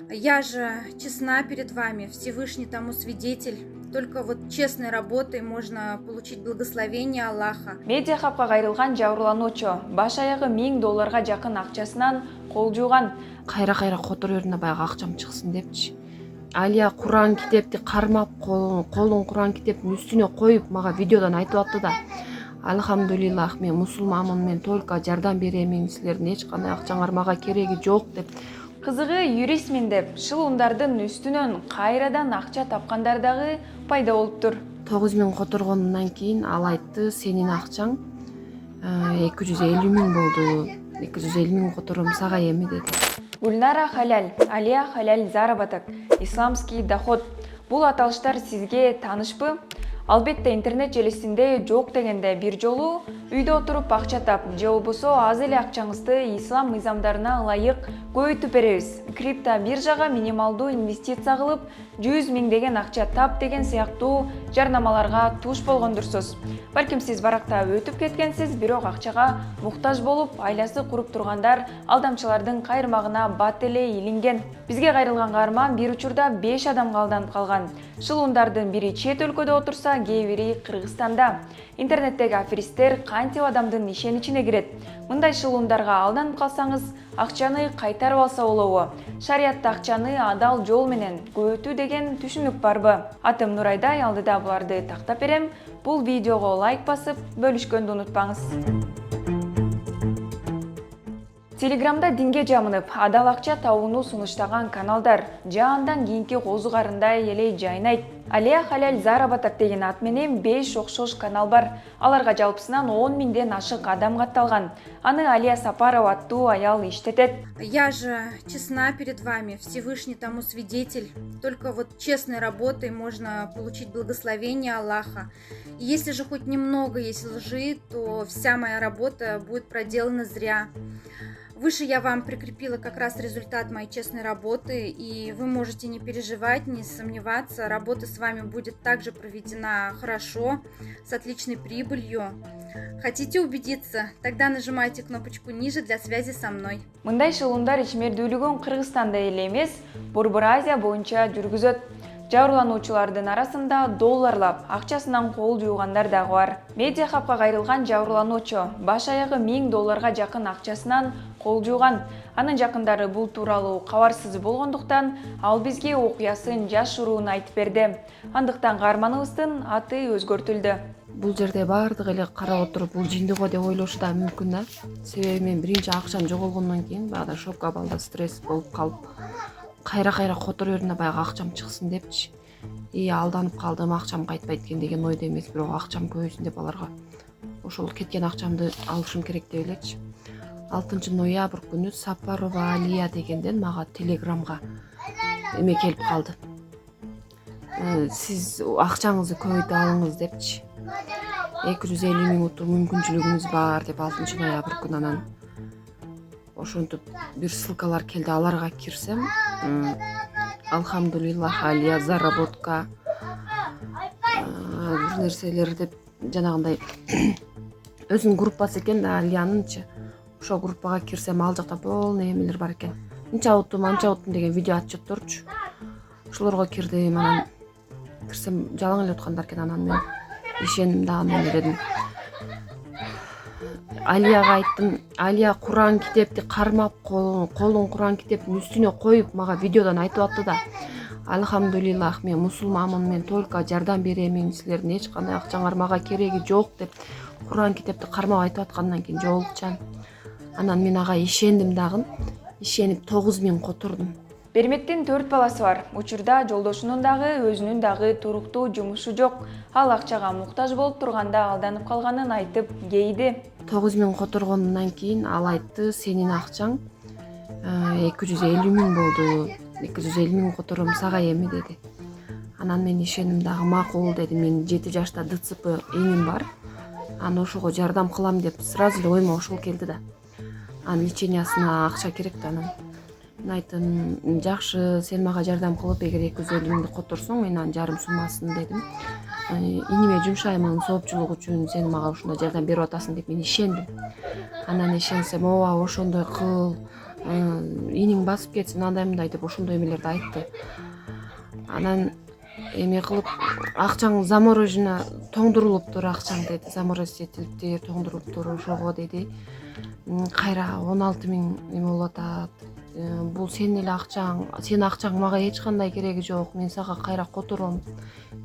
Я же честна перед вами, Всевышний тому свидетель. Только вот честной работой можно получить благословение Аллаха. Медиа хабқа кайрылган жабырлануучу баш аягы $1000 жакын акчасынан кол жууган. Кайра котор өрүнө баягы акчам чыксын депчи. Алия Куран китепти кармап, колун Куран китептин үстүнө коюп мага видеодон айтып атты да. Алхамдулиллах, мен мусулманмын, мен только жардам беремин, силердин эч кандай акчаңар мага кереги жок деп. Кызыгы юристмин деп шылундардын үстүнөн кайрадан акча тапкандар дагы пайда болуптур. 9000 которгондон кийин ал айтты, сенин акчаң 250 000 болду. 250 000 котором сага эми деди. Гульнара халяль, Алия халяль заработок, исламский доход. Бул аталыштар сизге таанышпы? Албетте интернет желисинде жок дегенде бир жолу үйдө отуруп акча тап, же болбосо аз эле акчаңызды ислам мыйзамдарына ылайык көбөйтүп беребиз. Крипто биржага минималдуу инвестиция кылып 100 000 деген акча тап деген сыяктуу жарнамаларга туш болгондурсуз. Балким сиз баракта өтүп кеткенсиз, бирок акчага муктаж болуп, айласы куруп тургандар алдамчылардын кайрмагына бат эле илинген. Бизге кайрылган каарман бир учурда 5 адамга алданып калган. Шылундардын бири чет өлкөдө отурса, кээ бири Кыргызстанда. Интернеттеги аферисттер кантип адамдын ишеничине кирет. Мындай шылуундарга алданып калсаңыз, акчаны кайтарып алса болобу? Шариятта акчаны адал жол менен көбөйтүү деген түшүнүк барбы? Атым Нурайдай, алдыда буларды тактап берем. Бул видеого лайк басып, бөлүшкөндү унутпаңыз. Телеграмда динге жамынып, адал акча табууну сунуштаган каналдар жаандан кийинки козу карындай эле жайнайт. Алия халяль заработок деген ат менен 5 окшош канал бар. Аларга жалпысынан 10 000ден ашык адам катталган. Аны Алия Сапарова аттуу аял иштетет. Я же честна перед вами, Всевышний тому свидетель. Только вот честной работой можно получить благословение Аллаха. И если же хоть немного есть лжи, то вся моя работа будет проделана зря. Выше я вам прикрепила как раз результат моей честной работы, и вы можете не переживать, не сомневаться, работа с вами будет также проведена хорошо, с отличной прибылью. Хотите убедиться? Тогда нажимайте кнопочку ниже для связи со мной. Мындай шылуундар ичмердүүлүгүн Кыргызстанда эле эмес, Борбор Азия боюнча жүргүзөт. Жабырлануучулардын арасында долларлап акчасынан кол жуугандар дагы бар. Медиа хабка кайрылган жабырлануучу баш аягы $1000 жакын акчасынан кол жууган. Анын жакындары бул тууралуу кабарсыз болгондуктан ал бизге окуясын жашыруун айтып берди. Андыктан каарманыбыздын аты өзгөртүлдү. Бул жерде баардыгы эле карап отуруп, бул жинди го деп ойлошу да мүмкүн да. Себеби мен биринчи акчам жоголгондон кийин баягы шок абалда стресс болуп калып, кайра котор өрүнө баягы акчам чыксын депчи. Алданып калдым, акчам кайтпайт экен деген ойдо эмес, бирок акчам көбөйсүн деп аларга ошол кеткен акчамды алышым керек деп элечи. 6 ноябрь күнү Сапарова Алия дегенден мага телеграмга эме келип калды. Сиз акчаңызды көбөйтүп алыңыз депчи. 250 000 утур мүмкүнчүлүгүңүз бар деп 6 ноябрь күнү анан ошентип бир ссылкалар келди, аларга кирсем, Алхамдулиллах, Алия заработка бир нерселер деп жанагындай өзүнүн группасы экен да Алиянынчы. Ошол группага кирсем, ал жакта полный эмелер бар экен. Мынча уттум, анча уттум деген видео отчетторчу. Ошолорго кирдим, анан кирсем жалаң эле уткандар экен, анан мен ишендим дагы мен дедим. Алияга айттым, Алия Куран китепти кармап, колун Куран китептин үстүнө коюп мага видеодон айтып атты да. Алхамдулиллах, мен мусулманмын, мен только жардам беремин, силердин эч кандай акчаңар мага кереги жок деп Куран китепти кармап айтып аткандан кийин жоолукчан. Анан мен ага ишендим дагы, ишенип 9000 котордум. Бермектин 4 баласы бар. Учурда жолдошунун дагы өзүнүн дагы туруктуу жумушу жок. Ал акчага муктаж болуп турганда алданып калганын айтып кейди. 9000 которгондон кийин ал айтты, сенин акчаң 250 000 болду. 250 000 котором сага эми деди. Анан мен ишендим дагы, макул дедим. Мен 7 жашта ДЦП эңим бар. Аны ошого жардам кылам деп сразу эле оймо ошол келди да. Анын лечениясына акча керек да. Анан мен айттым, жакшы, сен мага жардам кылып, эгер 250 000 которсоң, мен анын жарым суммасын дедим. Иниме жумшаймын соопчулук үчүн, сен мага ушундай жардам берип атасың деп мен ишендим. Анан ишенсем, ооба ошондой кыл, иниң басып кетсин андай мындай деп ошондой эмелерди айтты. Анан эме кылып акчаң заморожено тоңдурулуптур акчаң деди. Заморозительдер тоңдуруптур ошого деди. Кайра 16 000 эме болуп атат. Бул сенин эле акчаң, сенин акчаң мага эч кандай кереги жок. Мен сага кайра котором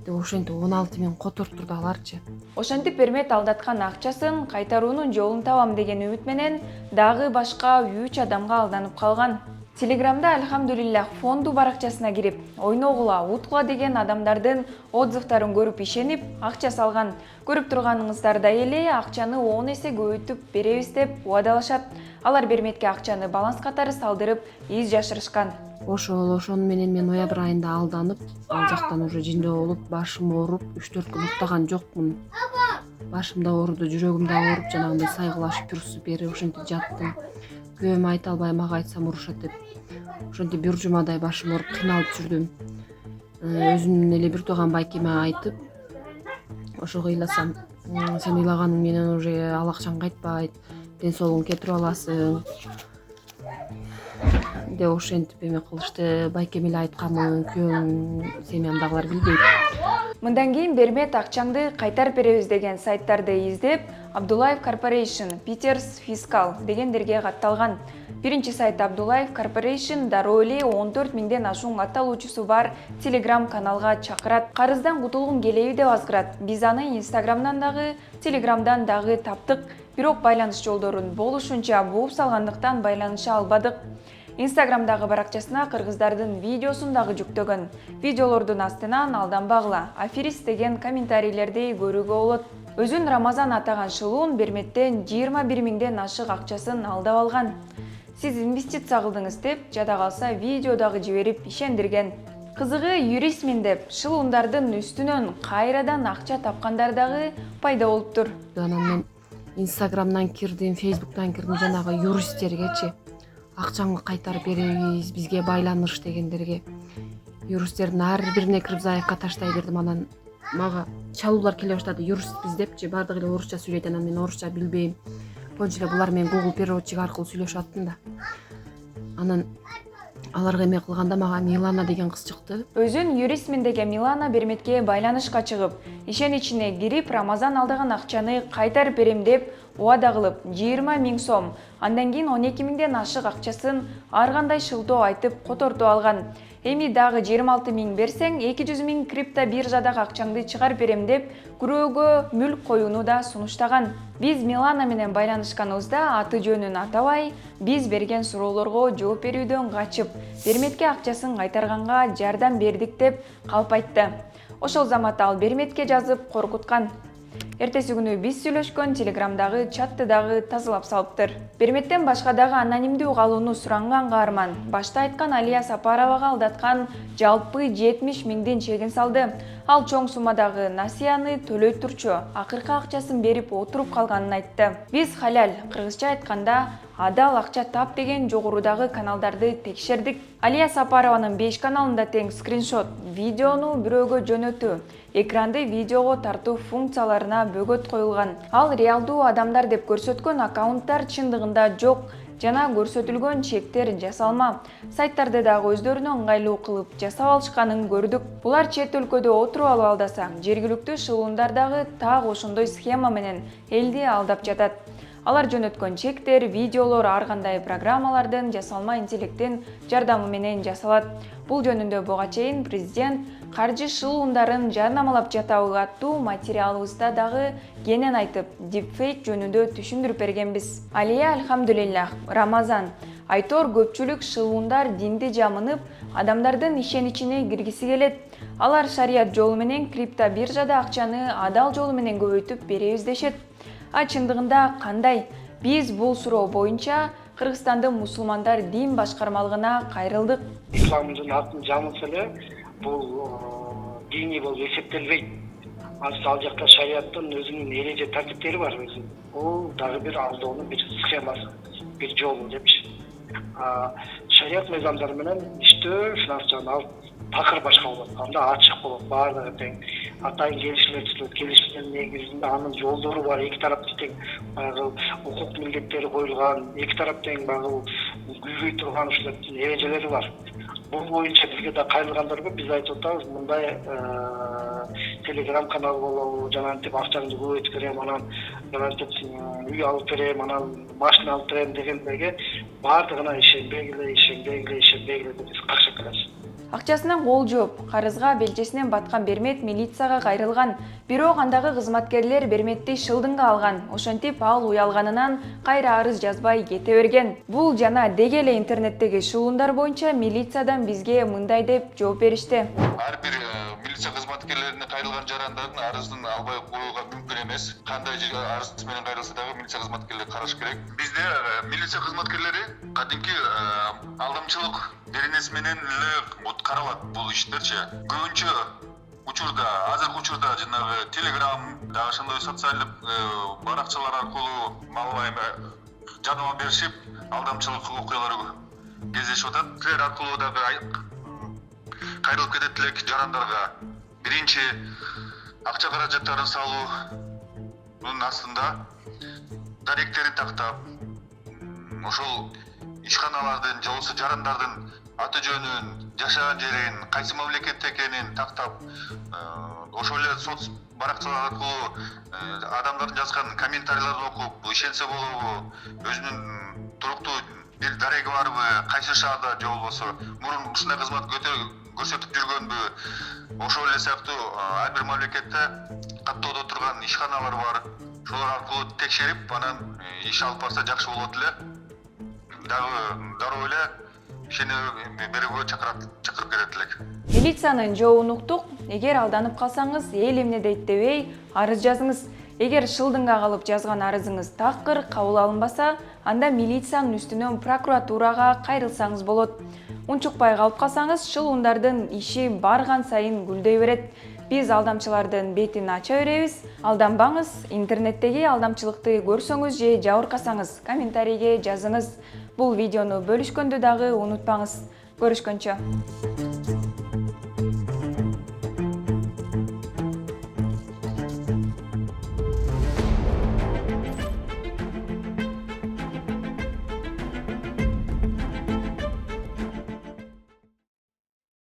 деп ошентип 16 000 котурттурду аларчы. Ошентип Бермет алдаткан акчасын кайтаруунун жолун табам деген үмүт менен дагы башка 3 адамга алданып калган. Телеграмда Альхамдулиллах фонду баракчасына кирип, ойногула, уткула деген адамдардын отзывдарын көрүп ишенип, акча салган. Көрүп турганыңыздардай эле акчаны 10 эсе көбөйтүп беребиз деп убадалашат. Алар Берметке акчаны баланс катары салдырып, из жашырышкан. Ошону менен мен ноябрь айында алданып, ал жактан уже жиндөө болуп, башым ооруп, 3-4 күн уктаган жокмун. Башым да ооруду, жүрөгүм да ооруп, жанагындай сайгылашып жүрүп бери ошентип жаттым. Күйөөмө айта албай, мага айтсам урушат деп. Ошентип бир жумадай башым ооруп, кыйналып жүрдүм. Өзүмдүн эле бир тууган байкеме айтып, ошого ыйласам, сен ыйлаганың менен уже ал акчаң кайтпайт, ден соолугуңду кетирип аласың деп ошентип эме кылышты. Байкем эле айтканмын, күйөөм, семьямдагылар билбейт. Мындан кийин Бермет акчаңды кайтарып беребиз деген сайттарды издеп, Abdullayev Corporation, Peters Fiscal дегендерге катталган. Биринчи сайт Abdullayev Corporation дароо эле 14 000ден ашуун катталуучусу бар Telegram каналга чакырат. Карыздан кутулгум келеби деп азгырат. Биз аны Instagramдан дагы, Telegramдан дагы таптык, бирок байланыш жолдорун болушунча бууп салгандыктан байланыша албадык. Instagramдагы баракчасына кыргыздардын видеосун дагы жүктөгөн. Видеолордун астынан алданбагыла, аферист деген комментарийлерди көрүүгө болот. Өзүн Рамазан атаган шылуун Берметтен 21 000ден ашык акчасын алдап алган. Сиз инвестиция кылдыңыз деп жада калса видео дагы жиберип ишендирген. Кызыгы юристмин деп шылуундардын үстүнөн кайрадан акча тапкандар дагы пайда болуптур. Анан мен Instagramдан кирдим, Facebook'tan кирдим, жанагы юристтергечи акчаңды кайтарып беребиз, бизге байланыш дегендерге. Юристтердин ар бирине кирип заявка таштай бердим. Анан мага чалуулар келе баштады. Юристпиз депчи, баардыгы эле орусча сүйлөйт. Анан мен орусча билбейм. Пончу эле булар менен Google переводчик аркылуу сүйлөшүп аттым да. Анан аларга эме кылганда мага Милана деген кыз чыкты. Өзүн юристмин деген Милана Берметке байланышка чыгып, ишен ичине кирип Рамазан алдаган акчаны кайтарып берем деп убада кылып 20 000 сом, андан кийин 12 000ден ашык акчасын ар кандай шылтоо айтып котортуп алган. Эми дагы 26 000 берсең 200 000 крипто биржадагы акчаңды чыгарып берем деп күрөөгө мүлк коюуну да сунуштаган. Биз Милана менен байланышканыбызда аты жөнүн атабай, биз берген суроолорго жооп берүүдөн качып, Берметке акчасын кайтарганга жардам бердик деп калп айтты. Ошол заматта ал Берметке жазып коркуткан. Эртеси күнү биз сүйлөшкөн Телеграмдагы чатты дагы тазалап салыптыр. Берметтен башка дагы анонимдүү калууну суранган каарман башта айткан Алия Сапаровага алдаткан жалпы 70 000дин чегин салды. Ал чоң суммадагы насыяны төлөй турчу, акыркы акчасын берип отуруп калганын айтты. Биз халал, кыргызча айтканда адал акча тап деген жогорудагы каналдарды текшердик. Алия Сапарованын 5 каналында тең скриншот, видеону бирөөгө жөнөтүү, экранды видеого тартуу функцияларына бөгөт коюлган. Ал реалдуу адамдар деп көрсөткөн аккаунттар чындыгында жок жана көрсөтүлгөн чектер жасалма. Сайттарды дагы өздөрүнө ыңгайлуу кылып жасап алышканын көрдүк. Булар чет өлкөдө отуруп алып алдаса, жергиликтүү шылуундар дагы так ошондой схема менен элди алдап жатат. Алар жөнөткөн чектер, видеолор ар кандай программалардын жасалма интеллекттин жардамы менен жасалат. Бул жөнүндө буга чейин президент каржы шылуундарын жарнамалап жатабы аттуу материалыбызда дагы кенен айтып, дипфейк жөнүндө түшүндүрүп бергенбиз. Алия Альхамдулиллах, Рамазан. Айтор көпчүлүк шылуундар динди жамынып, адамдардын ишеничине киргиси келет. Алар шарият жолу менен крипто биржада акчаны адал жолу менен көбөйтүп беребиз дешет. А чындыгында кандай? Биз бул суроо боюнча Кыргызстандын мусулмандар дин башкармалыгына кайрылдык. Исламдын атын жамылса эле бул диний болуп эсептелбейт. Ал жакта шарияттын өзүнүн эреже тартиптери бар өзүнүн. Бул дагы бир алдоонун бир схемасы, бир жолу депчи. Шарият мыйзамдары менен иштөө ушул такыр башка болот. Анда ачык болот, баардыгы тең. Атайын келишимдер түзүлөт. Келишимдин негизинде анын жолдору бар. Эки тараптын тең укук милдеттери коюлган. Эки тарап тең күйбөй турган ушул эрежелери бар. Бул боюнча бизге да кайрылгандарга биз айтып атабыз, мындай телеграм канал болобу, жанагынтип акчаңды көбөйтүп берем, анан жанагынтип үй алып берем, анан машина алып берем дегендерге баардыгына ишенбегиле деп биз каршы келебиз. Акчасынан кол жооп, карызга белчесинен баткан Бермет милицияга кайрылган. Бирок андагы кызматкерлер Берметти шылдыңга алган. Ошентип ал уялганынан кайра арыз жазбай кете берген. Бул жана деги эле интернеттеги шуулундар боюнча милициядан бизге мындай деп жооп беришти. Ар бир милиция кызматкерлерине кайрылган жарандардын арызын албай коюуга мүмкүн эмес. Кандай арыз менен кайрылса дагы милиция кызматкерлери караш керек. Бизде милиция кызматкерлери кадимки алдамчылык беренеси менен эле каралат бул иштерчи. Көбүнчө учурда, азыркы учурда жанагы Telegram, дагы ошондой социалдык баракчалар аркылуу жадыма беришип, алдамчылык окуялары кездешип атат. Силер аркылуу дагы кайрылып кетет элек жарандарга. Биринчи акча каражаттарын салуунун астында даректерин тактап, ошол ишканалардын же болбосо жарандардын аты жөнүн, жашаган жерин, кайсы мамлекетте экенин тактап, ошол эле соц баракчалар аркылуу адамдардын жазган комментарийлерин окуп, ишенсе болобу, өзүнүн туруктуу бир дареги барбы, кайсы шаарда же болбосо мурун ушундай кызмат көрсөтүп жүргөнбү, ошол эле сыяктуу ар бир мамлекетте каттоодо турган ишканалар бар. Ошолор аркылуу текшерип, анан иш алып барса жакшы болот эле. Дагы дароо эле ишене берүүгө чакырып кетет элек. Милициянын жообун уктук. Эгер алданып калсаңыз, эл эмне дейт дебей арыз жазыңыз. Эгер шылдыңга калып жазган арызыңыз такыр кабыл алынбаса, анда милициянын үстүнөн прокуратурага кайрылсаңыз болот. Унчукпай калып калсаңыз, шылуундардын иши барган сайын гүлдөй берет. Биз алдамчылардын бетин ача беребиз. Алданбаңыз. Интернеттеги алдамчылыкты көрсөңүз же жабыркасаңыз, комментарийге жазыңыз. Бул видеону бөлүшкөндү дагы унутпаңыз. Көрүшкөнчө.